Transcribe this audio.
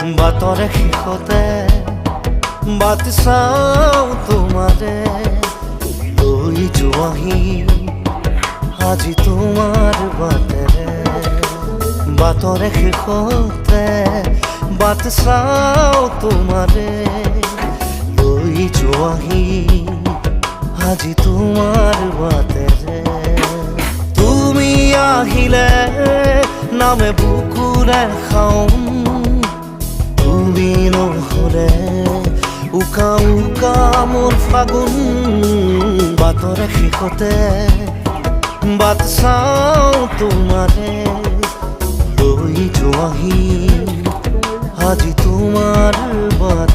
বাটৰে শেষতে বাট চাওঁ তোমাৰে লৈ যোৱাহি আজি তোমাৰ বাটেৰে বাটৰে শেষতে বাট চাওঁ তোমাৰে লৈ যোৱাহি আজি তোমাৰ বাটেৰে তুমি আহিলে নামে বুকুৰে খাওঁ তুমি নহ'লে উকা উকা মোৰ ফাগুন বাটৰে শেষতে বাট চাওঁ তোমাৰে লৈ যোৱাহি আজি তোমাৰ বাট